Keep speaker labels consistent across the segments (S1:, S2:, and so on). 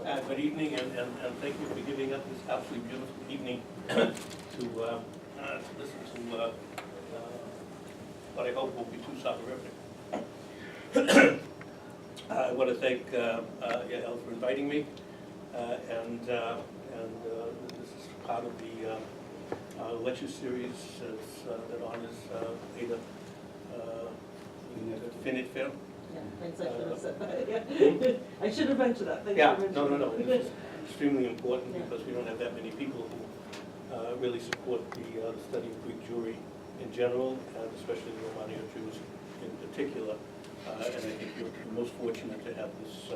S1: Good evening, and thank you for giving up this absolutely beautiful evening to listen to what I hope will be two soporific. I want to thank Yael for inviting me, and this is part of the lecture series that honors Ada Finifter.
S2: Yeah, thanks, I should have said that. Yeah. I should have mentioned that. Thanks
S1: Yeah,
S2: for
S1: no.
S2: mentioning
S1: This is extremely important
S2: Yeah.
S1: because we don't have that many people who really support the study of Greek Jewry in general, and especially the Romanian Jews in particular. And I think you're most fortunate to have this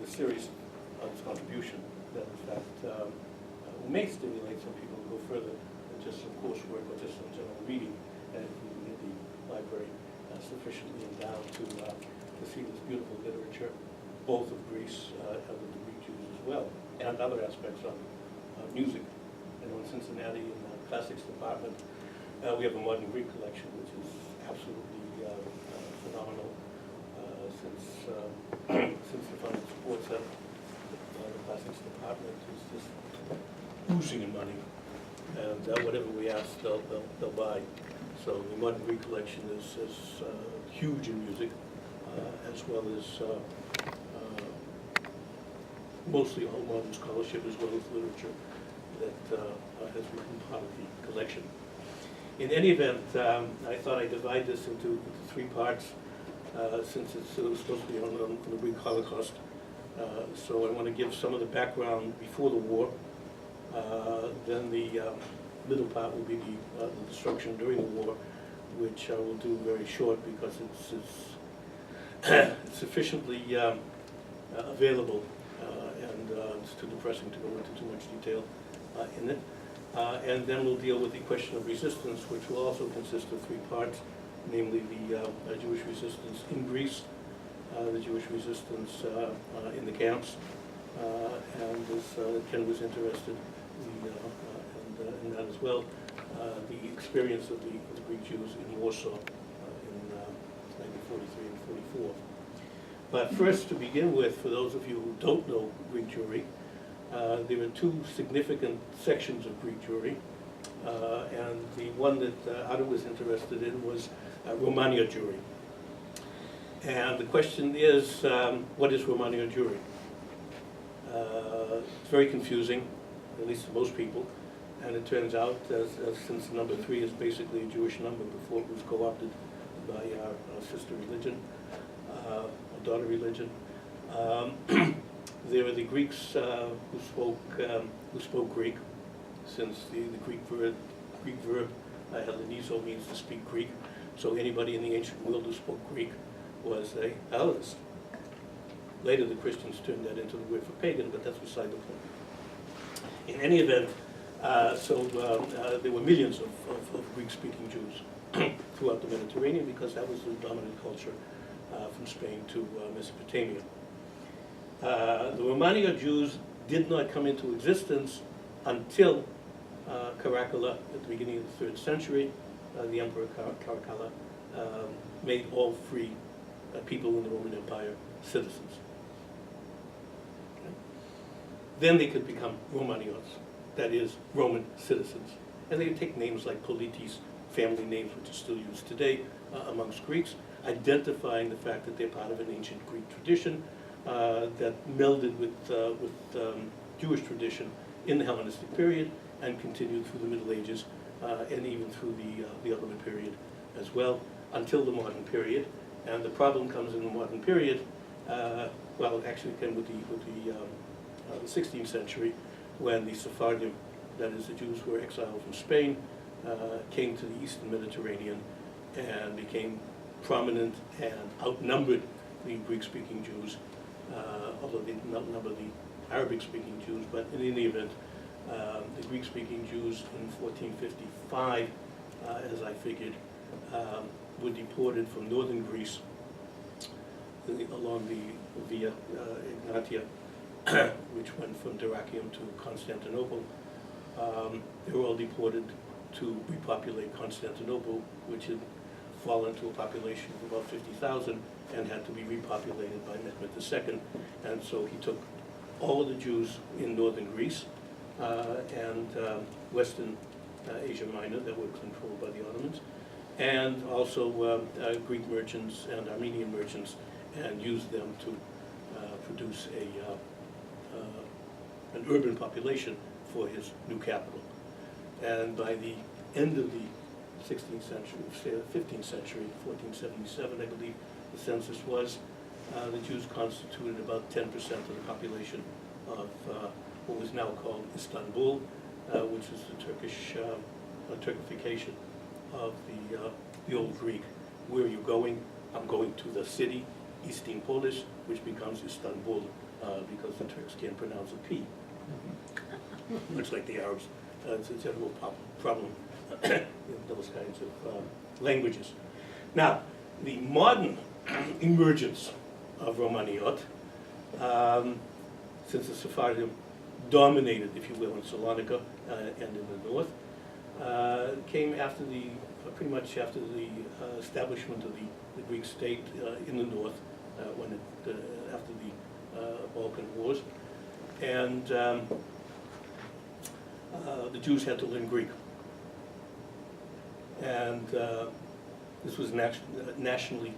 S1: this series of this contribution that, in fact, may stimulate some people to go further than just some coursework or just some general reading. And if we can get the library sufficiently endowed to see this beautiful literature, both of Greece and of the Greek Jews as well, and other aspects of music. I know in Cincinnati, in the classics department, we have a modern Greek collection, which is absolutely phenomenal. Since the Fund supports it, the classics department is just oozing in money, and whatever we ask, they'll buy. So the modern Greek collection is huge in music, as well as mostly all modern scholarship, as well as literature that has become part of the collection. In any event, I thought I'd divide this into three parts, since it's supposed to be on the Greek Holocaust. So I want to give some of the background before the war. Then the middle part will be the destruction during the war, which I will do very short because it's sufficiently available, and it's too depressing to go into too much detail in it. And then we'll deal with the question of resistance, which will also consist of three parts, namely the Jewish resistance in Greece, the Jewish resistance in the camps, and as Ken was interested in that as well, the experience of the Greek Jews in Warsaw in 1943 and 44. But first, to begin with, for those of you who don't know Greek Jewry, there are two significant sections of Greek Jewry, and the one that Ada was interested in was Romanian Jewry. And the question is, what is Romanian Jewry? It's very confusing, at least to most people, and it turns out, since number 3 is basically a Jewish number before it was co-opted by our sister religion, or daughter religion, there are the Greeks who spoke Greek, since the Greek verb Hellenizo means to speak Greek. So anybody in the ancient world who spoke Greek was a Hellenist. Later the Christians turned that into the word for pagan, but that's beside the point. In any event, there were millions of Greek-speaking Jews throughout the Mediterranean, because that was the dominant culture from Spain to Mesopotamia. The Romanian Jews did not come into existence until Caracalla, at the beginning of the 3rd century. The Emperor Caracalla made all free people in the Roman Empire citizens. Okay. Then they could become Romaniots, that is, Roman citizens. And they would take names like Politis, family names which are still used today amongst Greeks, identifying the fact that they're part of an ancient Greek tradition that melded with Jewish tradition in the Hellenistic period and continued through the Middle Ages and even through the Ottoman period as well, until the modern period. And the problem comes in the modern period, well, it actually came with the 16th century, when the Sephardim, that is, the Jews who were exiled from Spain, came to the Eastern Mediterranean and became prominent and outnumbered the Greek-speaking Jews, although they did not outnumber the Arabic-speaking Jews. But in any event, the Greek-speaking Jews in 1455, as I figured, were deported from northern Greece along the Via Egnatia, which went from Dyrrhachium to Constantinople. They were all deported to repopulate Constantinople, which had fallen to a population of about 50,000 and had to be repopulated by Mehmed II. And so he took all of the Jews in northern Greece and western Asia Minor that were controlled by the Ottomans, and also Greek merchants and Armenian merchants, and used them to produce an urban population for his new capital. And by the end of the 16th century, 15th century, 1477, I believe the census was, the Jews constituted about 10% of the population of what was now called Istanbul, which is the Turkish Turkification of the old Greek. Where are you going? I'm going to the city, Metropolis, which becomes Istanbul because the Turks can't pronounce a P. Much like the Arabs. It's a general problem in those kinds of languages. Now, the modern emergence of Romaniot, since the Sephardim dominated, if you will, in Salonika and in the north, came after pretty much after the establishment of the Greek state in the north, after the Balkan Wars, and the Jews had to learn Greek, and this was nationally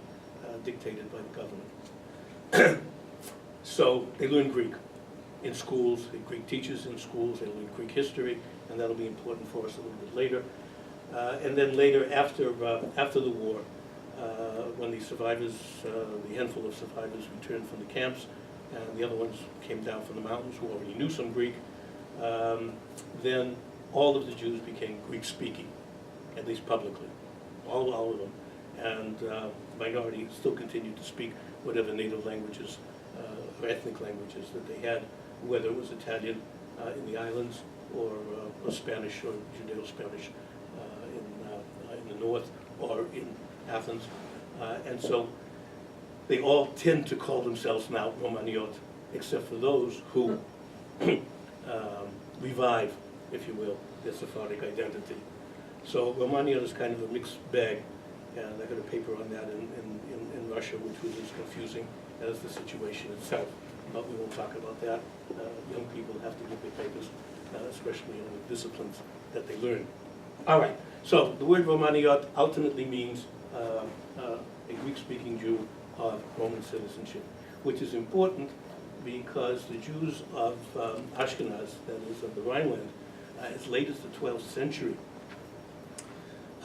S1: dictated by the government. So they learned Greek in schools, they had Greek teachers in schools, they learned Greek history, and that'll be important for us a little bit later. And then later, after the war, when the survivors, the handful of survivors returned from the camps, and the other ones came down from the mountains who already knew some Greek, then all of the Jews became Greek-speaking, at least publicly, all of them. And minority still continued to speak whatever native languages or ethnic languages that they had, whether it was Italian in the islands or Spanish or Judeo-Spanish in the north or in Athens. And so they all tend to call themselves now Romaniot, except for those who revive, if you will, their Sephardic identity. So Romaniot is kind of a mixed bag, and I got a paper on that in Russia, which was as confusing as the situation itself. But we won't talk about that. Young people have to get their papers, especially in the disciplines that they learn. All right, so the word Romaniot ultimately means a Greek-speaking Jew of Roman citizenship, which is important because the Jews of Ashkenaz, that is of the Rhineland, as late as the 12th century,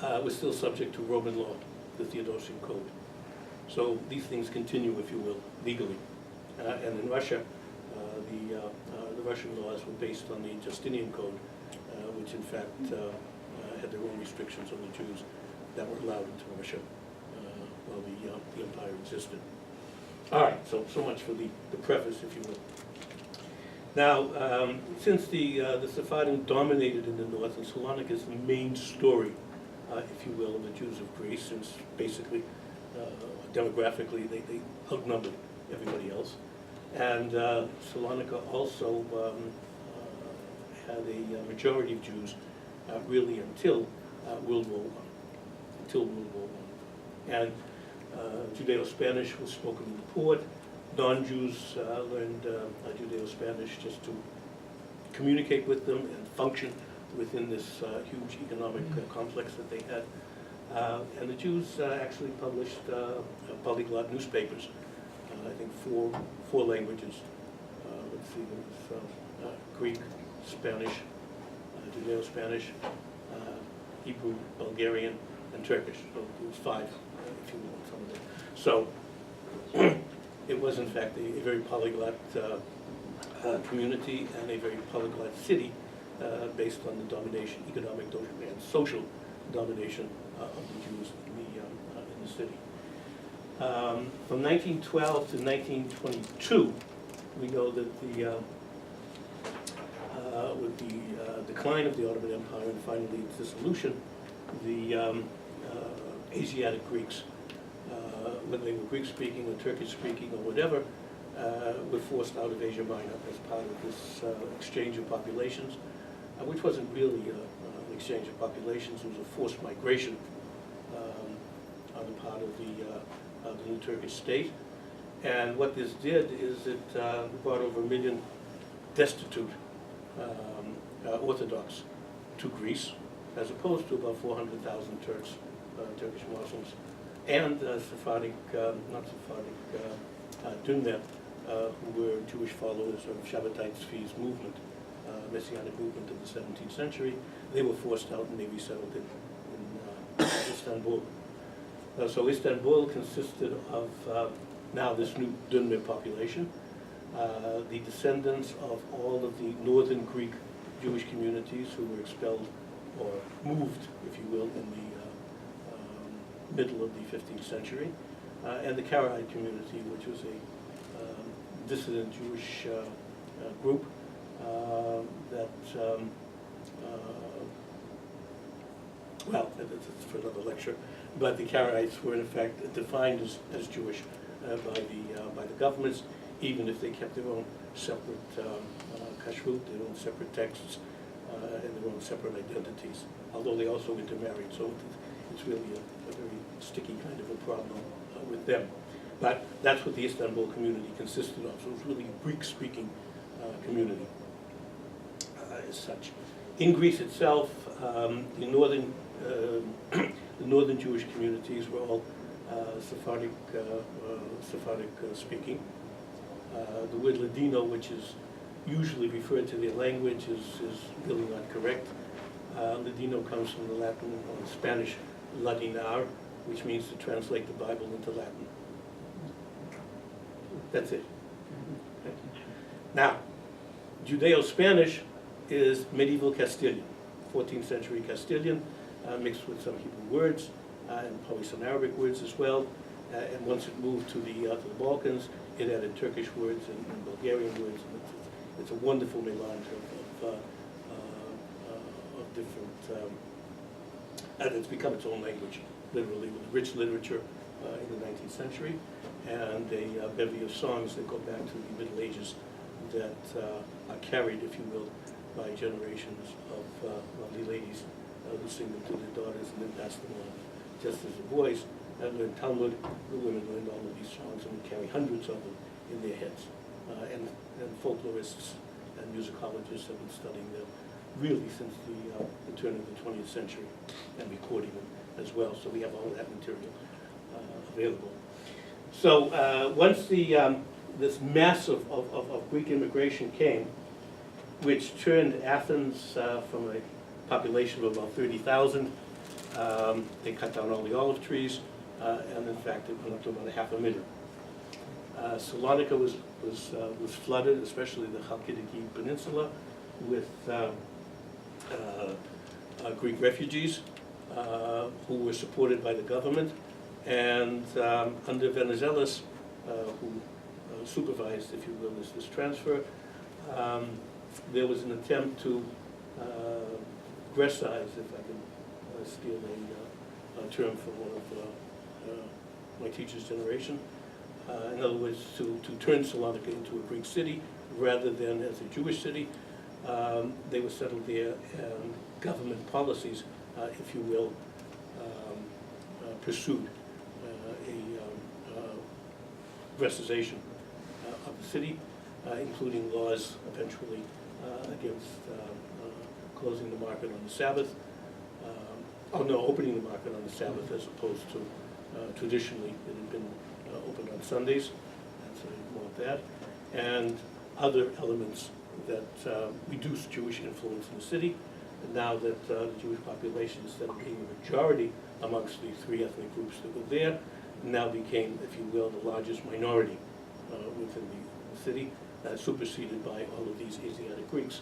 S1: were still subject to Roman law, the Theodosian Code. So these things continue, if you will, legally. And in Russia, the Russian laws were based on the Justinian Code, which in fact had their own restrictions on the Jews that were allowed into Russia while the empire existed. All right, so much for the preface, if you will. Now, since the Sephardim dominated in the north, and Salonika is the main story, if you will, of the Jews of Greece, since basically, demographically, they outnumbered everybody else. And Salonika also had a majority of Jews really until World War I. And Judeo-Spanish was spoken in the port. Non-Jews learned Judeo-Spanish just to communicate with them and function within this huge economic complex that they had. And the Jews actually published polyglot newspapers, I think four languages. Let's see, there was Greek, Spanish, Judeo-Spanish, Hebrew, Bulgarian, and Turkish. So it was five, if you will, some of them. So it was, in fact, a very polyglot community and a very polyglot city based on the domination, economic and social domination of the Jews in the city. From 1912 to 1922, we know that with the decline of the Ottoman Empire and finally its dissolution, the Asiatic Greeks, whether they were Greek-speaking or Turkish-speaking or whatever, were forced out of Asia Minor as part of this exchange of populations, which wasn't really an exchange of populations, it was a forced migration part of the new Turkish state. And what this did is it brought over 1 million destitute Orthodox to Greece, as opposed to about 400,000 Turkish Muslims, and Sephardic, not Sephardic, Dunne, who were Jewish followers of Shabbatite Tzvi's movement, Messianic movement of the 17th century. They were forced out and they resettled in Istanbul. So Istanbul consisted of now this new Dunne population, the descendants of all of the northern Greek Jewish communities who were expelled or moved, if you will, in the middle of the 15th century, and the Karaite community, which was a dissident Jewish group that, well, it's for another lecture, but the Karaites were in fact defined as Jewish by the governments, even if they kept their own separate kashrut, their own separate texts, and their own separate identities, although they also intermarried, so it's really a very sticky kind of a problem with them. But that's what the Istanbul community consisted of, so it was really a Greek-speaking community as such. In Greece itself, the northern Jewish communities were all Sephardic speaking. The word Ladino, which is usually referred to their language, is really not correct. Ladino comes from the Latin or Spanish ladinar, which means to translate the Bible into Latin. That's it. Okay. Now, Judeo-Spanish is medieval Castilian, 14th century Castilian, mixed with some Hebrew words and probably some Arabic words as well. And once it moved to the Balkans, it added Turkish words and Bulgarian words. And it's a wonderful melange of different. And it's become its own language, literally, with rich literature in the 19th century, and a bevy of songs that go back to the Middle Ages that are carried, if you will, by generations of lovely ladies who sing them to their daughters and then pass them on. Just as the boys learned Talmud, the women learned all of these songs and would carry hundreds of them in their heads. And folklorists and musicologists have been studying them really since the turn of the 20th century and recording them as well. So we have all that material available. So once this mass of Greek immigration came, which turned Athens from a population of about 30,000, they cut down all the olive trees, and in fact it went up to about 500,000. Salonika was flooded, especially the Chalkidiki Peninsula, with Greek refugees who were supported by the government, and under Venizelos, who supervised, if you will, this transfer, there was an attempt to Grecize, if I can steal a term from one of my teacher's generation. In other words, to turn Salonika into a Greek city rather than as a Jewish city. They were settled there, and government policies, if you will, pursued a Grecization of the city, including laws eventually against closing the market on the Sabbath, opening the market on the Sabbath as opposed to traditionally it had been opened on Sundays, and so they want that, and other elements that reduced Jewish influence in the city. And now that the Jewish population, instead of being a majority amongst the three ethnic groups that were there, now became, if you will, the largest minority within the city, superseded by all of these Asiatic Greeks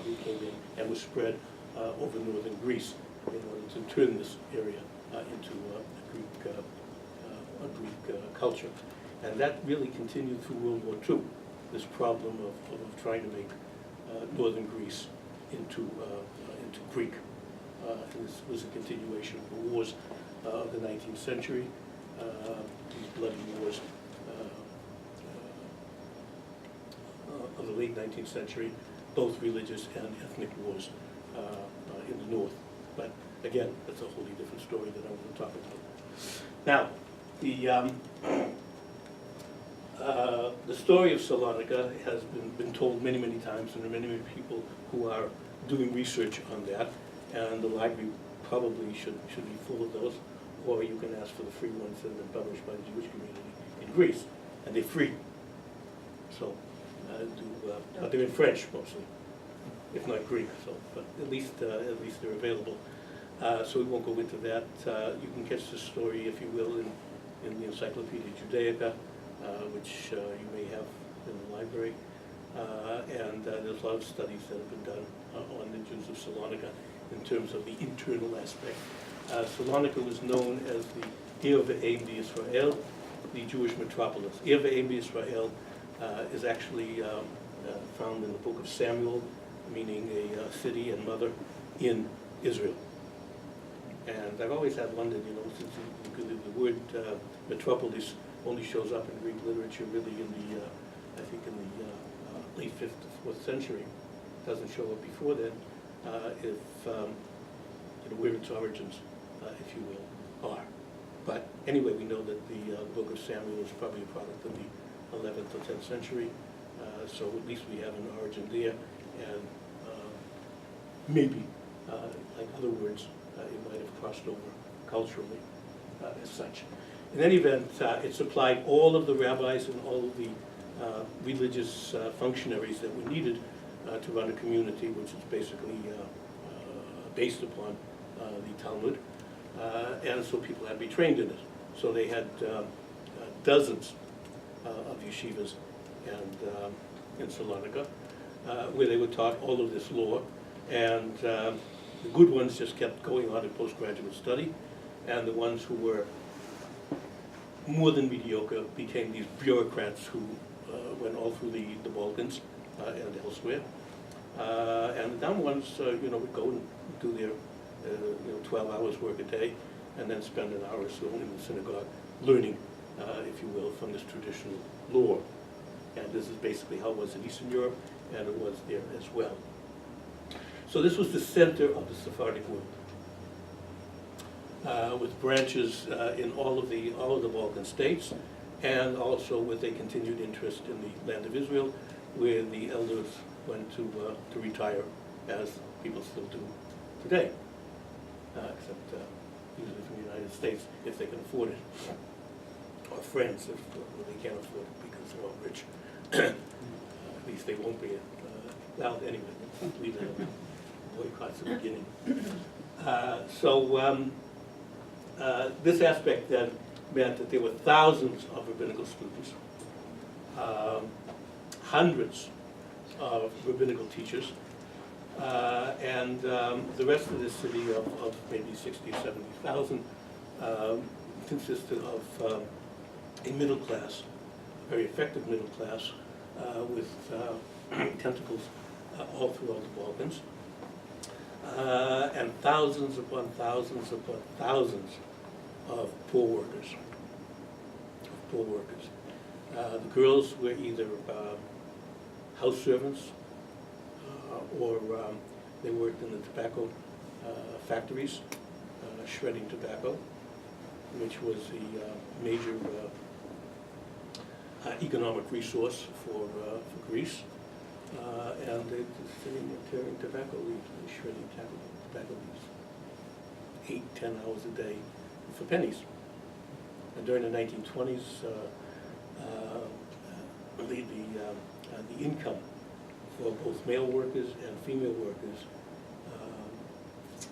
S1: who came in and was spread over northern Greece in order to turn this area into a Greek culture. And that really continued through World War II, this problem of trying to make northern Greece into Greek. And this was a continuation of the wars of the 19th century, these bloody wars of the late 19th century, both religious and ethnic wars in the north. But again, that's a wholly different story that I want to talk about. Now, The story of Salonika has been told many, many times, and there are many, many people who are doing research on that, and the library probably should be full of those, or you can ask for the free ones that have been published by the Jewish community in Greece, and they're free. So, but they're in French mostly, if not Greek. So, but at least they're available. So we won't go into that. You can catch the story, if you will, in the Encyclopedia Judaica, which you may have in the library. And there's a lot of studies that have been done on the Jews of Salonika in terms of the internal aspect. Salonika was known as the Ir ve'em Israel, the Jewish metropolis. Ir ve'em Israel is actually found in the book of Samuel, meaning a city and mother in Israel. And I've always had wondered, you know, since the word metropolis only shows up in Greek literature really in the, I think in the late 5th to 4th century, doesn't show up before then, if, you know, where its origins, if you will, are. But anyway, we know that the book of Samuel is probably a product of the 11th or 10th century, so at least we have an origin there, and maybe, like other words, it might have crossed over culturally as such. In any event, it supplied all of the rabbis and all of the religious functionaries that were needed to run a community, which is basically based upon the Talmud, and so people had to be trained in it. So they had dozens of yeshivas and in Salonika, where they were taught all of this law, and the good ones just kept going on in postgraduate study, and the ones who were more than mediocre became these bureaucrats who went all through the Balkans and elsewhere. And the dumb ones, you know, would go and do their, you know, 12 hours work a day, and then spend an hour or so in the synagogue learning, if you will, from this traditional law. And this is basically how it was in Eastern Europe, and it was there as well. So this was the center of the Sephardic world, with branches in all of the Balkan states, and also with a continued interest in the land of Israel, where the elders went to retire, as people still do today, except usually from the United States, if they can afford it, or France, if they can't afford it because they're all rich. At least they won't be. Well, anyway, let's leave that alone. Boycotts at the beginning. This aspect then meant that there were thousands of rabbinical students, hundreds of rabbinical teachers, and the rest of the city of maybe 60 or 70,000 consisted of a middle class, a very effective middle class, with tentacles all throughout the Balkans, and thousands upon thousands upon thousands of poor workers. The girls were either house servants or they worked in the tobacco factories, shredding tobacco, which was the major economic resource for Greece. And they're sitting and tearing tobacco leaves, shredding tobacco leaves, 8-10 hours a day for pennies. And during the 1920s, the income for both male workers and female workers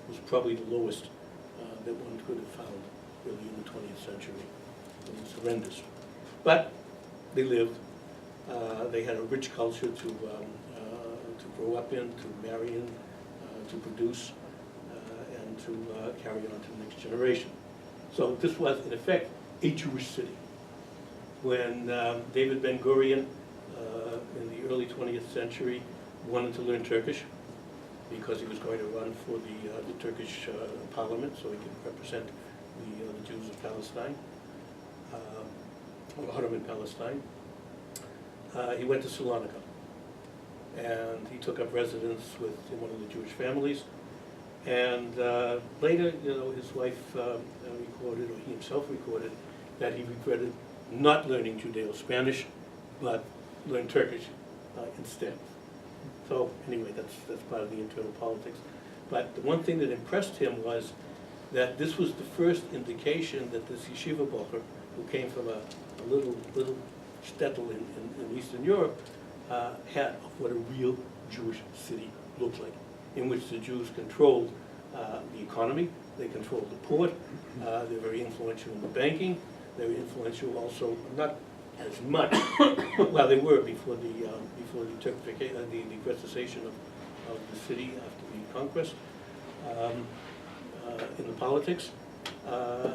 S1: was probably the lowest that one could have found really in the 20th century. It was horrendous. But they lived. They had a rich culture to grow up in, to marry in, to produce, and to carry on to the next generation. So this was, in effect, a Jewish city. When David Ben Gurion, in the early 20th century, wanted to learn Turkish, because he was going to run for the Turkish parliament, so he could represent the Jews of Palestine, or Ottoman Palestine. He went to Salonika, and he took up residence with one of the Jewish families. And later, you know, his wife recorded, or he himself recorded, that he regretted not learning Judeo-Spanish, but learned Turkish instead. So anyway, that's part of the internal politics. But the one thing that impressed him was that this was the first indication that this yeshiva bocher, who came from a little shtetl in Eastern Europe, had of what a real Jewish city looked like, in which the Jews controlled the economy, they controlled the port, they're very influential in the banking, they were influential also, not as much, well they were before the Turkification, the Grecization of the city after the conquest, in the politics,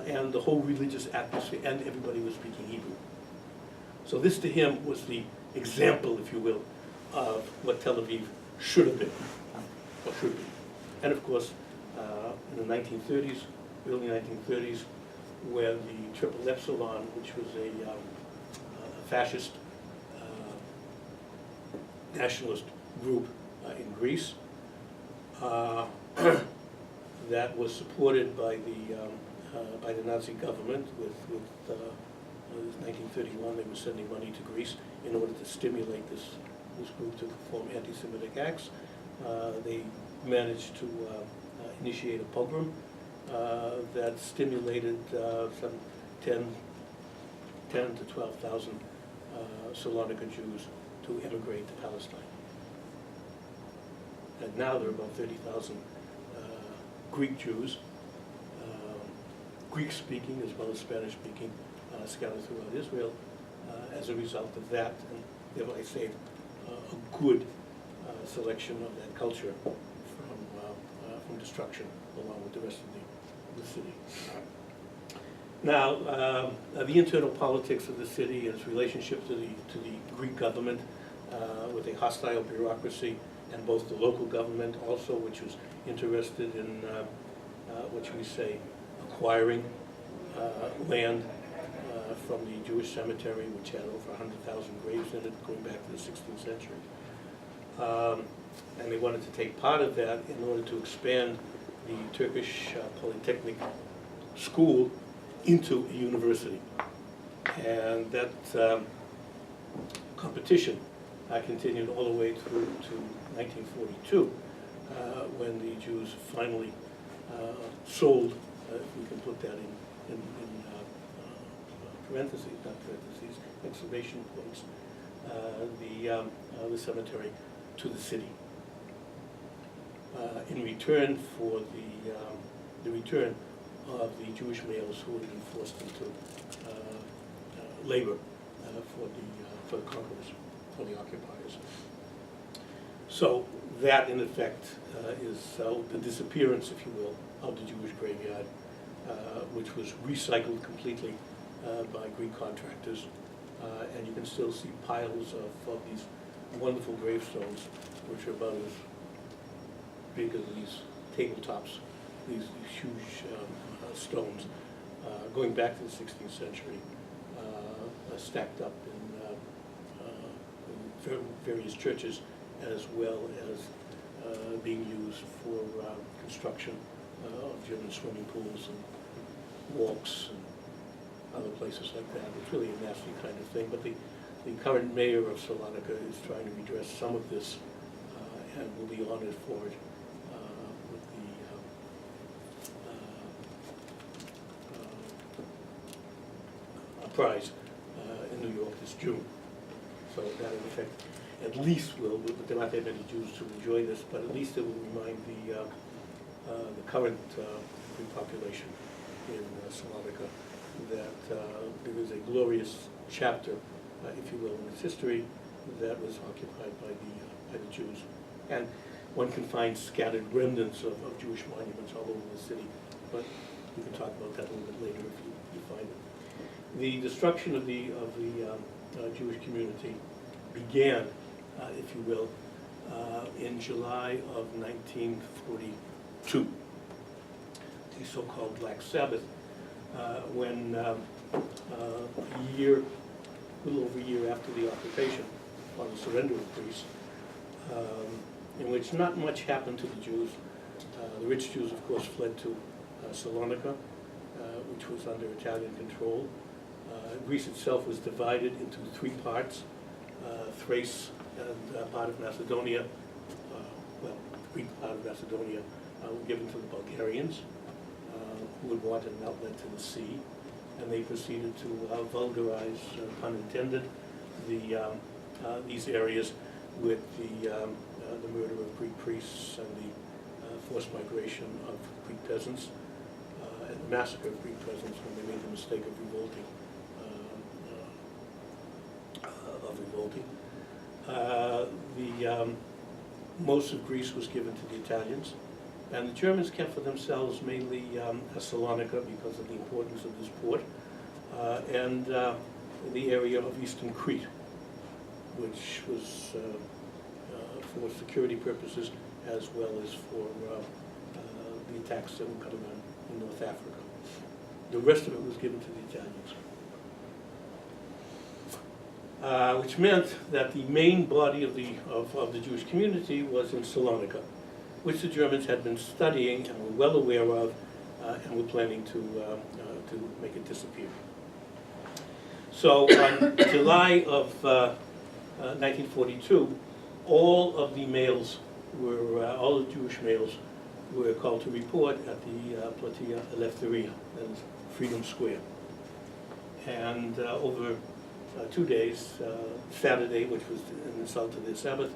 S1: and the whole religious atmosphere, and everybody was speaking Hebrew. So this to him was the example, if you will, of what Tel Aviv should have been, or should be. And of course, in the 1930s, early 1930s, where the Triple Epsilon, which was a fascist nationalist group in Greece, that was supported by the Nazi government. With 1931, they were sending money to Greece in order to stimulate this group to perform anti-Semitic acts. They managed to initiate a pogrom that stimulated some 10 to 12,000 Salonika Jews to emigrate to Palestine. And now there are about 30,000 Greek Jews, Greek-speaking as well as Spanish-speaking, scattered throughout Israel as a result of that, and thereby saved a good selection of that culture from destruction, along with the rest of the city. Now, the internal politics of the city and its relationship to the Greek government, with a hostile bureaucracy, and both the local government also, which was interested in, what should we say, acquiring land from the Jewish cemetery, which had over 100,000 graves in it, going back to the 16th century. And they wanted to take part of that in order to expand the Turkish Polytechnic school into a university. And that competition continued all the way through to 1942, when the Jews finally sold, if we can put that in parentheses, not parentheses, exclamation points, the cemetery to the city. In return for the return of the Jewish males who had been forced into labor for the conquerors, for the occupiers. So that, in effect, is the disappearance, if you will, of the Jewish graveyard, which was recycled completely by Greek contractors. And you can still see piles of these wonderful gravestones, which are about as big as these tabletops, these huge stones, going back to the 16th century, stacked up in various churches, as well as being used for construction of German swimming pools and walks and other places like that. It's really a nasty kind of thing, but the current mayor of Salonika is trying to redress some of this and will be honored for it with a prize in New York this June. So that, in effect, at least will, but there aren't that many Jews to enjoy this, but at least it will remind the current Greek population in Salonika that there is a glorious chapter, if you will, in its history that was occupied by the Jews. And one can find scattered remnants of Jewish monuments all over the city, but we can talk about that a little bit later if you find it. The destruction of the Jewish community began, if you will, in July of 1942, the so-called Black Sabbath, when a little over a year after the occupation, on the surrender of Greece, in which not much happened to the Jews. The rich Jews, of course, fled to Salonika, which was under Italian control. Greece itself was divided into three parts, Thrace and part of Macedonia, well, the Greek part of Macedonia were given to the Bulgarians, who would want an outlet to the sea, and they proceeded to vulgarize, pun intended, these areas with the murder of Greek priests and the forced migration of Greek peasants, and the massacre of Greek peasants when they made the mistake of revolting. Most of Greece was given to the Italians, and the Germans kept for themselves mainly Salonika because of the importance of this port, and the area of eastern Crete, which was for security purposes as well as for the attacks that were coming on in North Africa. The rest of it was given to the Italians. Which meant that the main body of the Jewish community was in Salonika, which the Germans had been studying and were well aware of, and were planning to make it disappear. So on July of 1942, all of the males were, all the Jewish males were called to report at the Platia Eleftheria, that is Freedom Square. And over 2 days, Saturday, which was an insult to their Sabbath,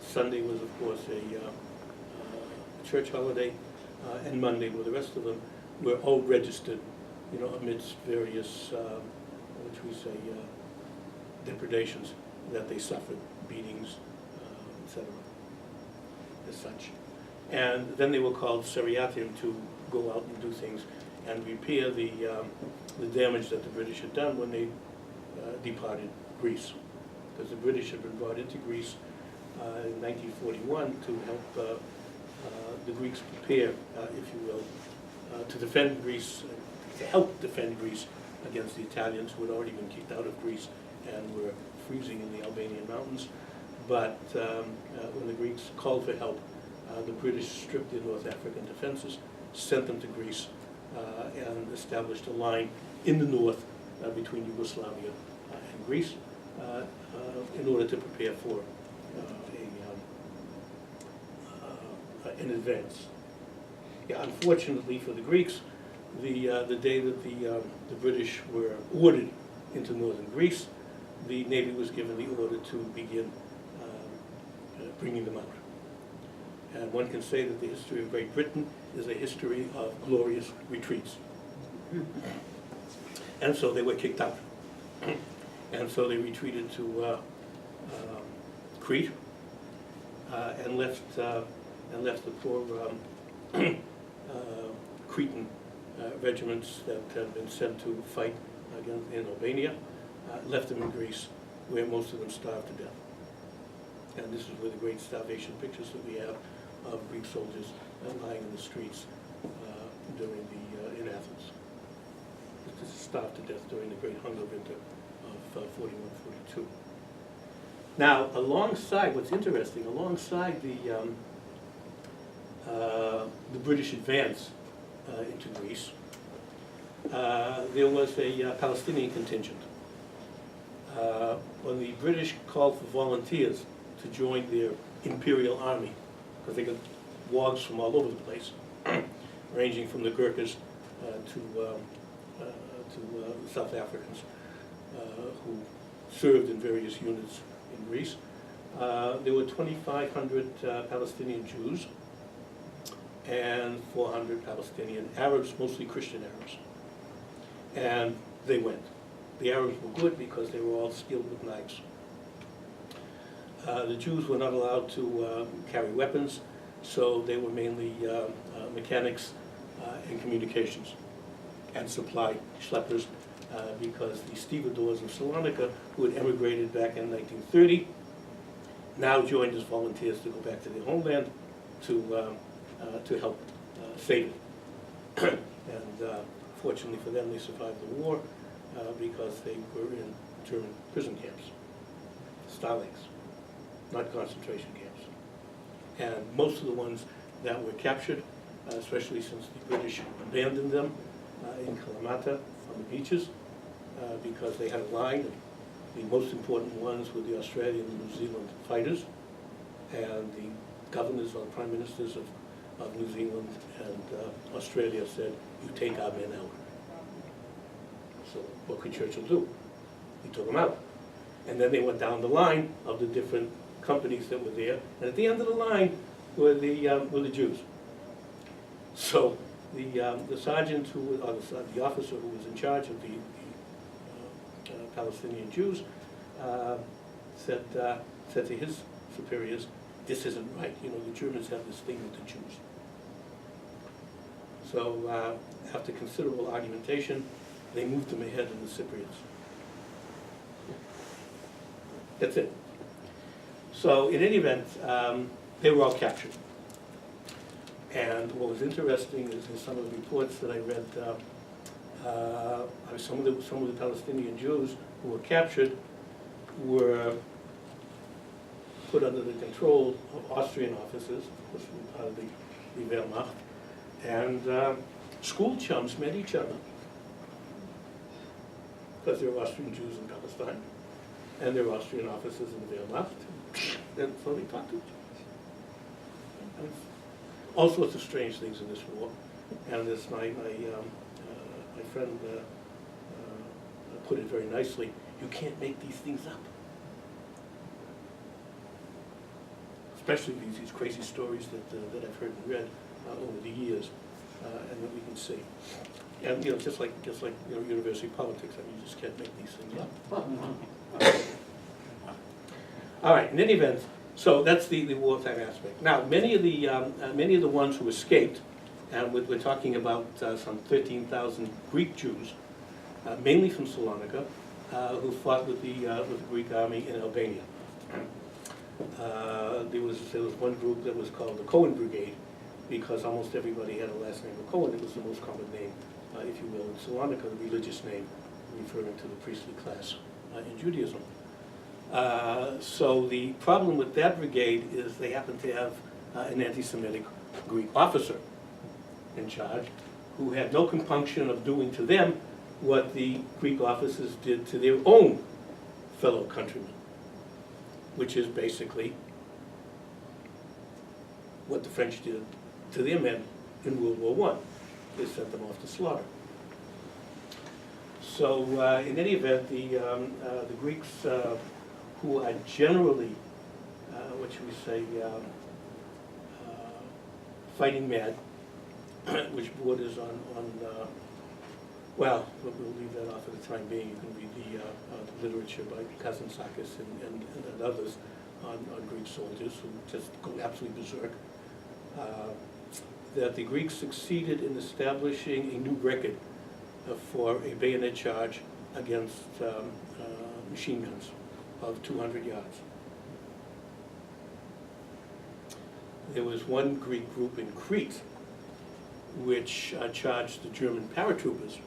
S1: Sunday was, of course, a church holiday, and Monday, with the rest of them, were all registered, you know, amidst various, which we say, depredations that they suffered, beatings, etc., as such. And then they were called seriatim to go out and do things and repair the damage that the British had done when they departed Greece. Because the British had been brought into Greece in 1941 to help the Greeks prepare, if you will, to defend Greece, to help defend Greece against the Italians, who had already been kicked out of Greece and were freezing in the Albanian mountains. But when the Greeks called for help, the British stripped their North African defenses, sent them to Greece, and established a line in the north between Yugoslavia and Greece in order to prepare for an advance. Yeah, unfortunately for the Greeks, the day that the British were ordered into northern Greece, the Navy was given the order to begin bringing them out. And one can say that the history of Great Britain is a history of glorious retreats. And so they were kicked out. And so they retreated to Crete and left the poor Cretan regiments that had been sent to fight against in Albania, left them in Greece, where most of them starved to death. And this is where the great starvation pictures that we have of Greek soldiers lying in the streets during the in Athens. This is starved to death during the Great Hunger Winter of 41-42. Now, alongside, what's interesting, alongside the British advance into Greece, there was a Palestinian contingent. When the British called for volunteers to join their imperial army, because they got wogs from all over the place, ranging from the Gurkhas to South Africans who served in various units in Greece. There were 2,500 Palestinian Jews and 400 Palestinian Arabs, mostly Christian Arabs. And they went. The Arabs were good because they were all skilled with knives. The Jews were not allowed to carry weapons, so they were mainly mechanics and communications and supply schleppers, because the stevedores of Salonika, who had emigrated back in 1930, now joined as volunteers to go back to their homeland to help save it. And fortunately for them, they survived the war because they were in German prison camps, Stalags, not concentration camps. And most of the ones that were captured, especially since the British abandoned them in Kalamata on the beaches, because they had a line. The most important ones were the Australian and New Zealand fighters, and the governors or prime ministers of New Zealand and Australia said, you take our men out. So what could Churchill do? He took them out. And then they went down the line of the different companies that were there, and at the end of the line were the Jews. So the sergeant or the officer who was in charge of the Palestinian Jews said to his superiors, this isn't right. You know, the Germans have this thing with the Jews. So after considerable argumentation, they moved them ahead in the Cypriots. That's it. So in any event, they were all captured. And what was interesting is in some of the reports that I read, some of the Palestinian Jews who were captured were put under the control of Austrian officers, of course, part of the Wehrmacht, and school chums met each other because there were Austrian Jews in Palestine, and there were Austrian officers in the Wehrmacht, and so they talked to each other. And all sorts of strange things in this war, and as my friend put it very nicely, you can't make these things up. Especially these crazy stories that I've heard and read over the years, and that we can see. And you know, just like you know, university politics, I mean, you just can't make these things up. All right. In any event, so that's the wartime aspect. Now, many of the ones who escaped, and we're talking about some 13,000 Greek Jews, mainly from Salonika, who fought with the Greek army in Albania. There was one group that was called the Cohen Brigade, because almost everybody had a last name of Cohen. It was the most common name, if you will, in Salonika, the religious name referring to the priestly class in Judaism. So the problem with that brigade is they happen to have an anti-Semitic Greek officer in charge who had no compunction of doing to them what the Greek officers did to their own fellow countrymen, which is basically what the French did to their men in World War I. They sent them off to slaughter. So in any event, the Greeks who are generally, what should we say, fighting mad, which borders on well, we'll leave that off for the time being. You can read the literature by Kazantzakis and others on Greek soldiers who just go absolutely berserk. That the Greeks succeeded in establishing a new record for a bayonet charge against machine guns of 200 yards. There was one Greek group in Crete which charged the German paratroopers